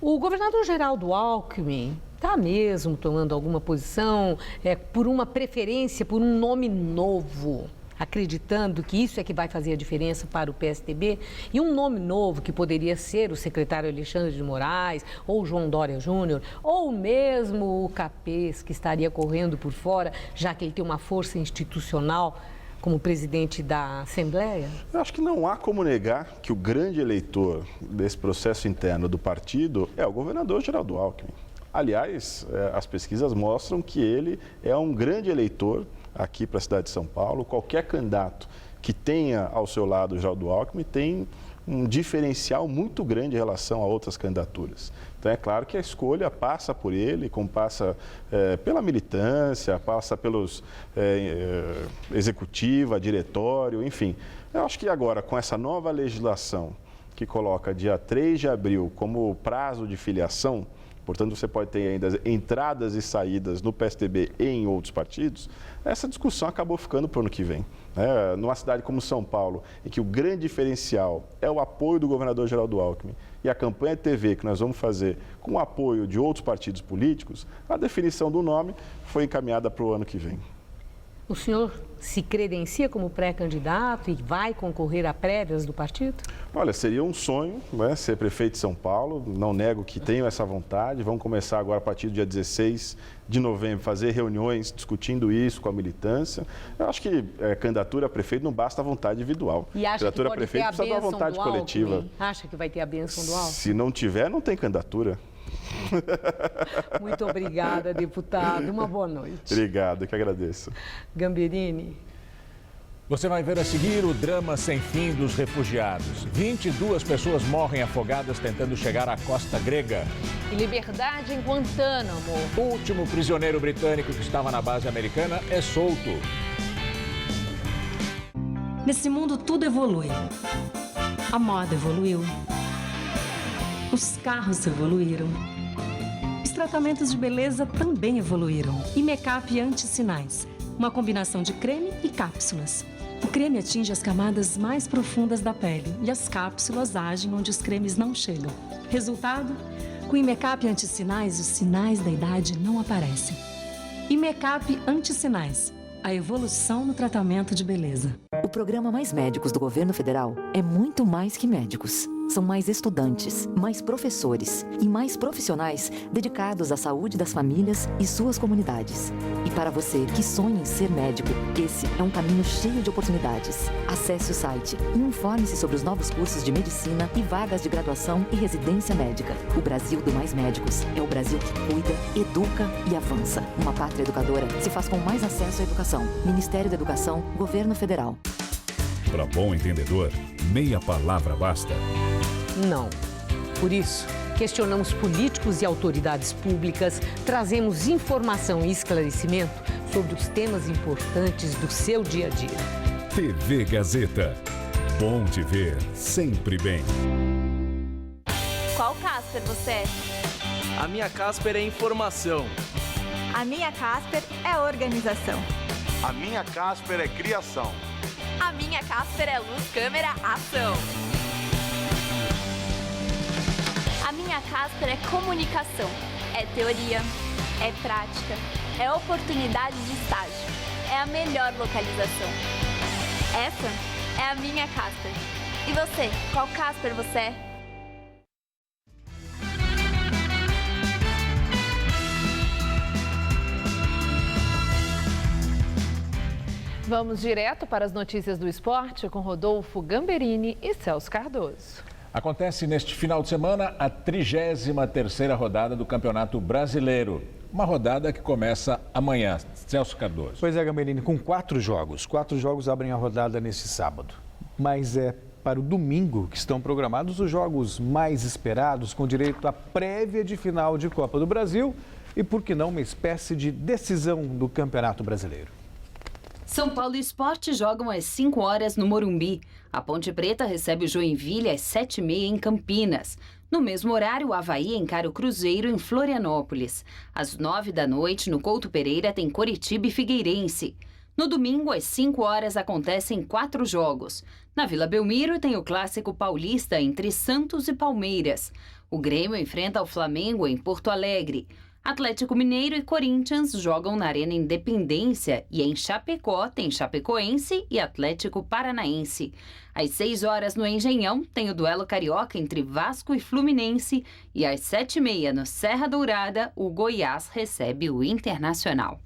O governador Geraldo Alckmin está mesmo tomando alguma posição por uma preferência, por um nome novo, acreditando que isso é que vai fazer a diferença para o PSDB? E um nome novo que poderia ser o secretário Alexandre de Moraes, ou João Dória Júnior, ou mesmo o Capês, que estaria correndo por fora, já que ele tem uma força institucional como presidente da Assembleia? Eu acho que não há como negar que o grande eleitor desse processo interno do partido é o governador Geraldo Alckmin. Aliás, as pesquisas mostram que ele é um grande eleitor aqui para a cidade de São Paulo. Qualquer candidato que tenha ao seu lado o Geraldo Alckmin tem um diferencial muito grande em relação a outras candidaturas. Então, é claro que a escolha passa por ele, como passa pela militância, passa pelos executiva, diretório, enfim. Eu acho que agora, com essa nova legislação que coloca dia 3 de abril como prazo de filiação, portanto, você pode ter ainda entradas e saídas no PSDB e em outros partidos, essa discussão acabou ficando para o ano que vem. Numa cidade como São Paulo, em que o grande diferencial é o apoio do governador Geraldo Alckmin e a campanha de TV que nós vamos fazer com o apoio de outros partidos políticos, a definição do nome foi encaminhada para o ano que vem. O senhor se credencia como pré-candidato e vai concorrer a prévias do partido? Olha, seria um sonho, né, ser prefeito de São Paulo. Não nego que tenho essa vontade. Vamos começar agora, a partir do dia 16 de novembro, fazer reuniões discutindo isso com a militância. Eu acho que candidatura a prefeito não basta a vontade individual. E acha candidatura que a prefeito precisa de uma vontade coletiva. Acha que vai ter a bênção do Alckmin? Se não tiver, não tem candidatura. Muito obrigada, deputado. Uma boa noite. Obrigado, eu que agradeço. Gamberini. Você vai ver a seguir o drama sem fim dos refugiados. 22 pessoas morrem afogadas tentando chegar à costa grega. E liberdade em Guantánamo. O último prisioneiro britânico que estava na base americana é solto. Nesse mundo tudo evolui. A moda evoluiu. Os carros evoluíram. Os tratamentos de beleza também evoluíram. E make-up anti-sinais. Uma combinação de creme e cápsulas. O creme atinge as camadas mais profundas da pele e as cápsulas agem onde os cremes não chegam. Resultado? Com o Imecap anti-sinais, os sinais da idade não aparecem. Imecap anti-sinais. A evolução no tratamento de beleza. O programa Mais Médicos do Governo Federal é muito mais que médicos. São mais estudantes, mais professores e mais profissionais dedicados à saúde das famílias e suas comunidades. E para você que sonha em ser médico, esse é um caminho cheio de oportunidades. Acesse o site e informe-se sobre os novos cursos de medicina e vagas de graduação e residência médica. O Brasil do Mais Médicos é o Brasil que cuida, educa e avança. Uma pátria educadora se faz com mais acesso à educação. Ministério da Educação, Governo Federal. Para bom entendedor, meia palavra basta. Não. Por isso, questionamos políticos e autoridades públicas, trazemos informação e esclarecimento sobre os temas importantes do seu dia a dia. TV Gazeta. Bom te ver sempre bem. Qual Casper você é? A minha Casper é informação. A minha Casper é organização. A minha Casper é criação. A minha Casper é luz, câmera, ação. A minha Casper é comunicação. É teoria, é prática, é oportunidade de estágio. É a melhor localização. Essa é a minha Casper. E você, qual Casper você é? Vamos direto para as notícias do esporte com Rodolfo Gamberini e Celso Cardoso. Acontece neste final de semana a 33ª rodada do Campeonato Brasileiro. Uma rodada que começa amanhã. Celso Cardoso. Pois é, Gamberini, com 4 jogos. 4 jogos abrem a rodada nesse sábado. Mas é para o domingo que estão programados os jogos mais esperados, com direito à prévia de final de Copa do Brasil e, por que não, uma espécie de decisão do Campeonato Brasileiro. São Paulo e Sport jogam às 5 horas no Morumbi. A Ponte Preta recebe o Joinville às 7h30 em Campinas. No mesmo horário, o Avaí encara o Cruzeiro em Florianópolis. Às 9 da noite, no Couto Pereira, tem Coritiba e Figueirense. No domingo, às 5 horas, acontecem 4 jogos. Na Vila Belmiro, tem o Clássico Paulista entre Santos e Palmeiras. O Grêmio enfrenta o Flamengo em Porto Alegre. Atlético Mineiro e Corinthians jogam na Arena Independência e em Chapecó tem Chapecoense e Atlético Paranaense. Às 6 horas no Engenhão tem o duelo carioca entre Vasco e Fluminense e às 7h30 no Serra Dourada o Goiás recebe o Internacional.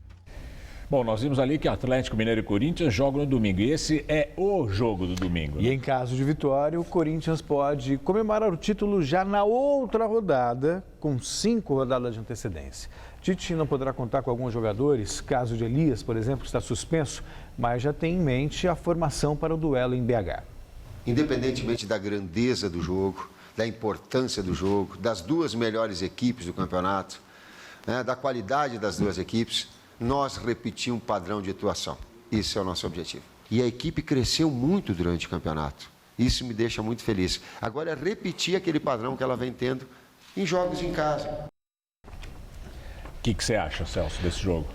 Bom, nós vimos ali que Atlético Mineiro e Corinthians jogam no domingo e esse é o jogo do domingo. E em caso de vitória, o Corinthians pode comemorar o título já na outra rodada, com 5 rodadas de antecedência. Tite não poderá contar com alguns jogadores, caso de Elias, por exemplo, que está suspenso, mas já tem em mente a formação para o duelo em BH. Independentemente da grandeza do jogo, da importância do jogo, das duas melhores equipes do campeonato, né, da qualidade das duas equipes, nós repetimos um padrão de atuação. Isso é o nosso objetivo. E a equipe cresceu muito durante o campeonato. Isso me deixa muito feliz. Agora é repetir aquele padrão que ela vem tendo em jogos em casa. O que você acha, Celso, desse jogo?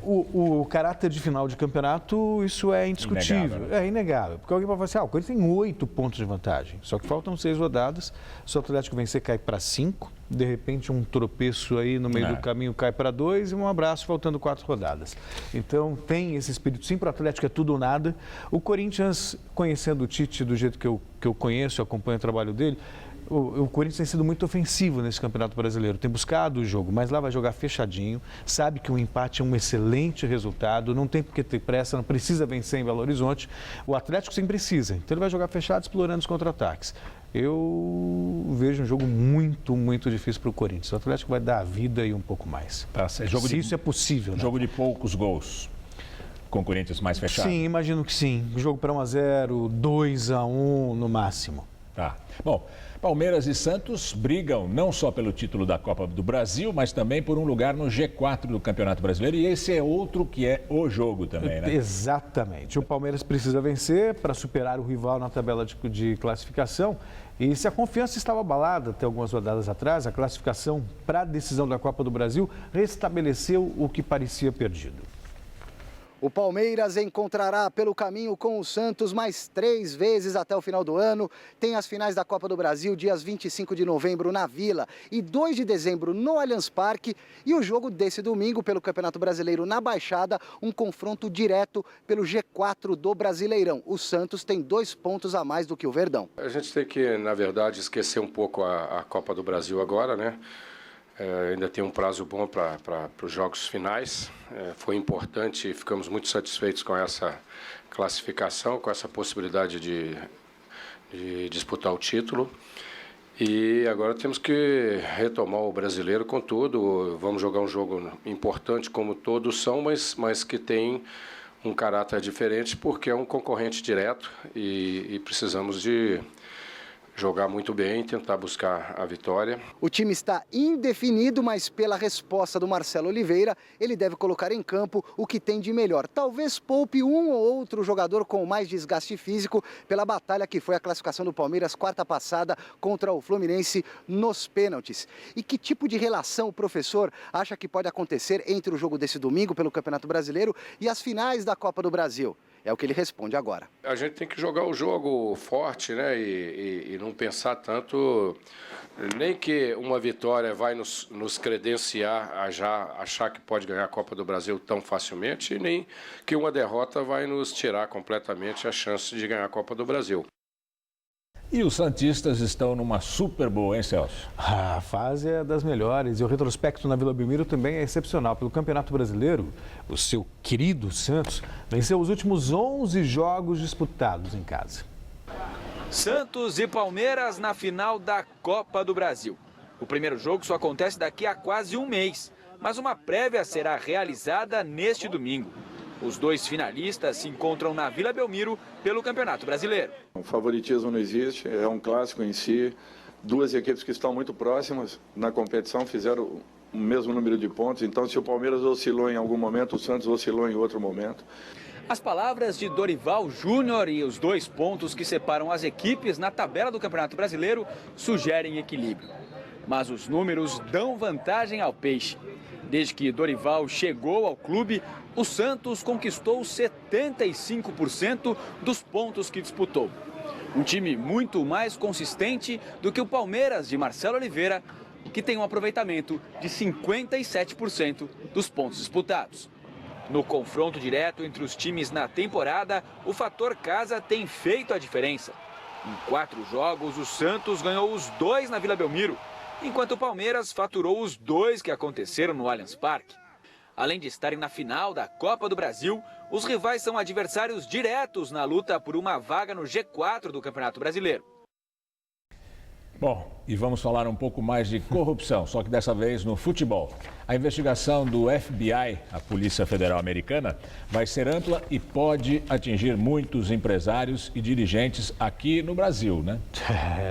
O caráter de final de campeonato, isso é indiscutível. Inegável, né? É inegável. Porque alguém pode falar assim, o Corinthians tem 8 pontos de vantagem. Só que faltam 6 rodadas. Se o Atlético vencer, cai para 5. De repente, um tropeço aí no meio do caminho cai para 2 e um abraço faltando 4 rodadas. Então, tem esse espírito. Sim, para o Atlético é tudo ou nada. O Corinthians, conhecendo o Tite do jeito que eu conheço, eu acompanho o trabalho dele, o Corinthians tem sido muito ofensivo nesse Campeonato Brasileiro, tem buscado o jogo, mas lá vai jogar fechadinho, sabe que um empate é um excelente resultado, não tem por que ter pressa, não precisa vencer em Belo Horizonte. O Atlético sim precisa, então ele vai jogar fechado, explorando os contra-ataques. Eu vejo um jogo muito, muito difícil para o Corinthians. O Atlético vai dar a vida e um pouco mais. Se isso é possível, né? Jogo de poucos gols, com o Corinthians mais fechado? Sim, imagino que sim. Jogo para 1-0, 2-1 no máximo. Tá. Bom, Palmeiras e Santos brigam não só pelo título da Copa do Brasil, mas também por um lugar no G4 do Campeonato Brasileiro. E esse é outro que é o jogo também, né? Exatamente. O Palmeiras precisa vencer para superar o rival na tabela de classificação. E se a confiança estava abalada até algumas rodadas atrás, a classificação para a decisão da Copa do Brasil restabeleceu o que parecia perdido. O Palmeiras encontrará pelo caminho com o Santos mais 3 vezes até o final do ano. Tem as finais da Copa do Brasil, dias 25 de novembro na Vila e 2 de dezembro no Allianz Parque. E o jogo desse domingo pelo Campeonato Brasileiro na Baixada, um confronto direto pelo G4 do Brasileirão. O Santos tem 2 pontos a mais do que o Verdão. A gente tem que, na verdade, esquecer um pouco a Copa do Brasil agora, né? Ainda tem um prazo bom para os jogos finais. Foi importante e ficamos muito satisfeitos com essa classificação, com essa possibilidade de disputar o título. E agora temos que retomar o brasileiro com tudo. Vamos jogar um jogo importante como todos são, mas que tem um caráter diferente porque é um concorrente direto e precisamos de jogar muito bem, tentar buscar a vitória. O time está indefinido, mas pela resposta do Marcelo Oliveira, ele deve colocar em campo o que tem de melhor. Talvez poupe um ou outro jogador com mais desgaste físico pela batalha que foi a classificação do Palmeiras quarta passada contra o Fluminense nos pênaltis. E que tipo de relação o professor acha que pode acontecer entre o jogo desse domingo pelo Campeonato Brasileiro e as finais da Copa do Brasil? É o que ele responde agora. A gente tem que jogar o jogo forte, né? E não pensar tanto, nem que uma vitória vai nos credenciar a já achar que pode ganhar a Copa do Brasil tão facilmente, nem que uma derrota vai nos tirar completamente a chance de ganhar a Copa do Brasil. E os santistas estão numa super boa, hein, Celso? A fase é das melhores e o retrospecto na Vila Belmiro também é excepcional. Pelo Campeonato Brasileiro, o seu querido Santos venceu os últimos 11 jogos disputados em casa. Santos e Palmeiras na final da Copa do Brasil. O primeiro jogo só acontece daqui a quase um mês, mas uma prévia será realizada neste domingo. Os dois finalistas se encontram na Vila Belmiro pelo Campeonato Brasileiro. O favoritismo não existe, é um clássico em si. Duas equipes que estão muito próximas na competição fizeram o mesmo número de pontos. Então, se o Palmeiras oscilou em algum momento, o Santos oscilou em outro momento. As palavras de Dorival Júnior e os 2 pontos que separam as equipes na tabela do Campeonato Brasileiro sugerem equilíbrio. Mas os números dão vantagem ao Peixe. Desde que Dorival chegou ao clube, o Santos conquistou 75% dos pontos que disputou. Um time muito mais consistente do que o Palmeiras de Marcelo Oliveira, que tem um aproveitamento de 57% dos pontos disputados. No confronto direto entre os times na temporada, o fator casa tem feito a diferença. Em 4 jogos, o Santos ganhou os 2 na Vila Belmiro, enquanto o Palmeiras faturou os 2 que aconteceram no Allianz Parque. Além de estarem na final da Copa do Brasil, os rivais são adversários diretos na luta por uma vaga no G4 do Campeonato Brasileiro. Bom, e vamos falar um pouco mais de corrupção, só que dessa vez no futebol. A investigação do FBI, a Polícia Federal Americana, vai ser ampla e pode atingir muitos empresários e dirigentes aqui no Brasil, né?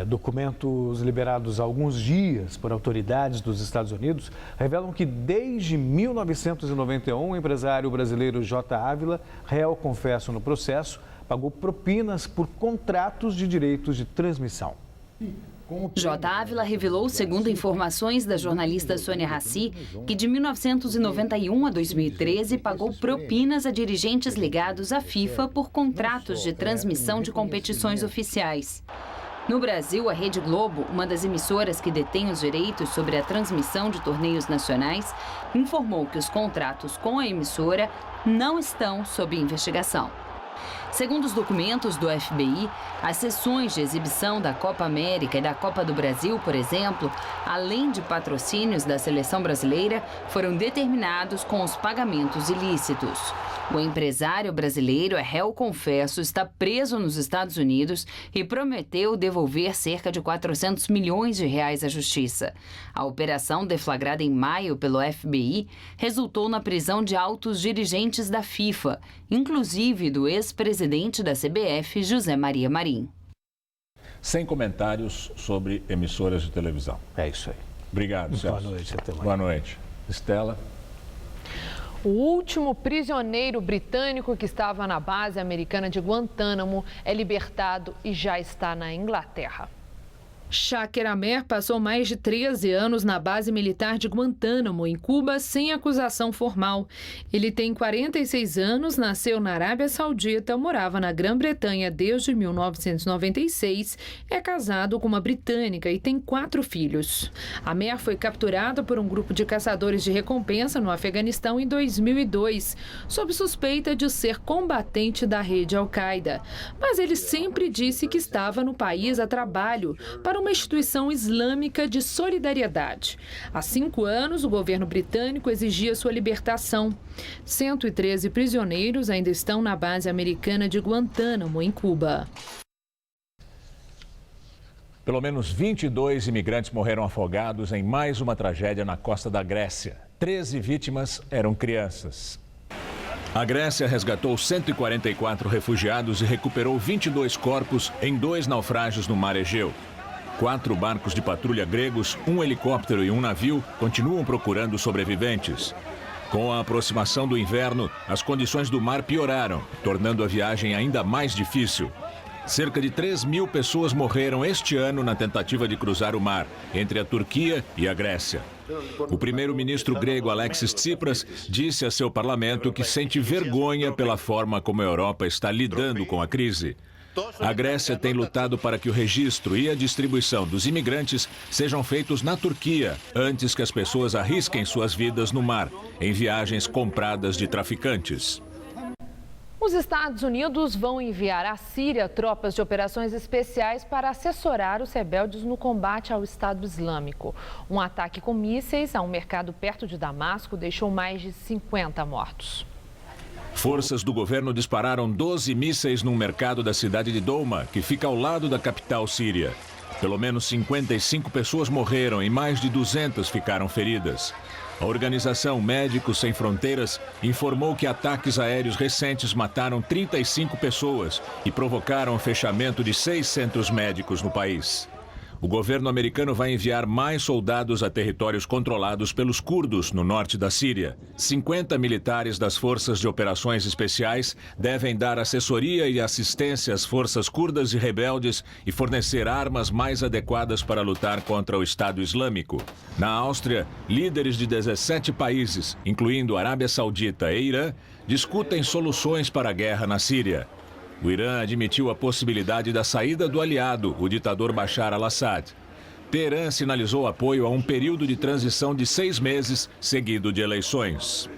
Documentos liberados há alguns dias por autoridades dos Estados Unidos revelam que desde 1991 o empresário brasileiro J. Ávila, réu confesso no processo, pagou propinas por contratos de direitos de transmissão. J. Ávila revelou, segundo informações da jornalista Sônia Raci, que de 1991 a 2013 pagou propinas a dirigentes ligados à FIFA por contratos de transmissão de competições oficiais. No Brasil, a Rede Globo, uma das emissoras que detém os direitos sobre a transmissão de torneios nacionais, informou que os contratos com a emissora não estão sob investigação. Segundo os documentos do FBI, as sessões de exibição da Copa América e da Copa do Brasil, por exemplo, além de patrocínios da seleção brasileira, foram determinados com os pagamentos ilícitos. O empresário brasileiro é réu confesso, está preso nos Estados Unidos e prometeu devolver cerca de 400 milhões de reais à justiça. A operação, deflagrada em maio pelo FBI, resultou na prisão de altos dirigentes da FIFA, inclusive do ex-presidente da CBF, José Maria Marim. Sem comentários sobre emissoras de televisão. É isso aí. Obrigado, Celso. Boa noite, até mais. Boa noite. Estela. O último prisioneiro britânico que estava na base americana de Guantánamo é libertado e já está na Inglaterra. Shaker Amer passou mais de 13 anos na base militar de Guantánamo, em Cuba, sem acusação formal. Ele tem 46 anos, nasceu na Arábia Saudita, morava na Grã-Bretanha desde 1996, é casado com uma britânica e tem 4 filhos. Amer foi capturado por um grupo de caçadores de recompensa no Afeganistão em 2002, sob suspeita de ser combatente da rede Al-Qaeda. Mas ele sempre disse que estava no país a trabalho para uma instituição islâmica de solidariedade. Há 5 anos, o governo britânico exigia sua libertação. 113 prisioneiros ainda estão na base americana de Guantánamo, em Cuba. Pelo menos 22 imigrantes morreram afogados em mais uma tragédia na costa da Grécia. 13 vítimas eram crianças. A Grécia resgatou 144 refugiados e recuperou 22 corpos em 2 naufrágios no Mar Egeu. 4 barcos de patrulha gregos, um helicóptero e um navio continuam procurando sobreviventes. Com a aproximação do inverno, as condições do mar pioraram, tornando a viagem ainda mais difícil. Cerca de 3.000 pessoas morreram este ano na tentativa de cruzar o mar, entre a Turquia e a Grécia. O primeiro-ministro grego Alexis Tsipras disse a seu parlamento que sente vergonha pela forma como a Europa está lidando com a crise. A Grécia tem lutado para que o registro e a distribuição dos imigrantes sejam feitos na Turquia, antes que as pessoas arrisquem suas vidas no mar, em viagens compradas de traficantes. Os Estados Unidos vão enviar à Síria tropas de operações especiais para assessorar os rebeldes no combate ao Estado Islâmico. Um ataque com mísseis a um mercado perto de Damasco deixou mais de 50 mortos. Forças do governo dispararam 12 mísseis num mercado da cidade de Douma, que fica ao lado da capital síria. Pelo menos 55 pessoas morreram e mais de 200 ficaram feridas. A organização Médicos Sem Fronteiras informou que ataques aéreos recentes mataram 35 pessoas e provocaram o fechamento de 6 centros médicos no país. O governo americano vai enviar mais soldados a territórios controlados pelos curdos no norte da Síria. 50 militares das Forças de Operações Especiais devem dar assessoria e assistência às forças curdas e rebeldes e fornecer armas mais adequadas para lutar contra o Estado Islâmico. Na Áustria, líderes de 17 países, incluindo Arábia Saudita e Irã, discutem soluções para a guerra na Síria. O Irã admitiu a possibilidade da saída do aliado, o ditador Bashar al-Assad. Teherã sinalizou apoio a um período de transição de 6 meses, seguido de eleições.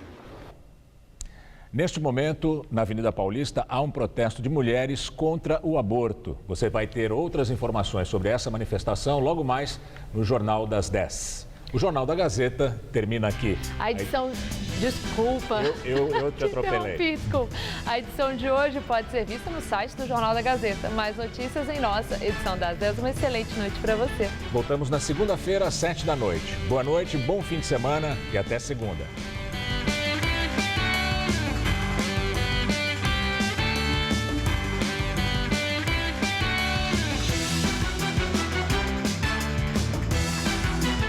Neste momento, na Avenida Paulista, há um protesto de mulheres contra o aborto. Você vai ter outras informações sobre essa manifestação logo mais no Jornal das 10. O Jornal da Gazeta termina aqui. A edição... Desculpa. Eu te atropelei. Desculpa. A edição de hoje pode ser vista no site do Jornal da Gazeta. Mais notícias em nossa edição das 10. Uma excelente noite para você. Voltamos na segunda-feira, às 7 da noite. Boa noite, bom fim de semana e até segunda.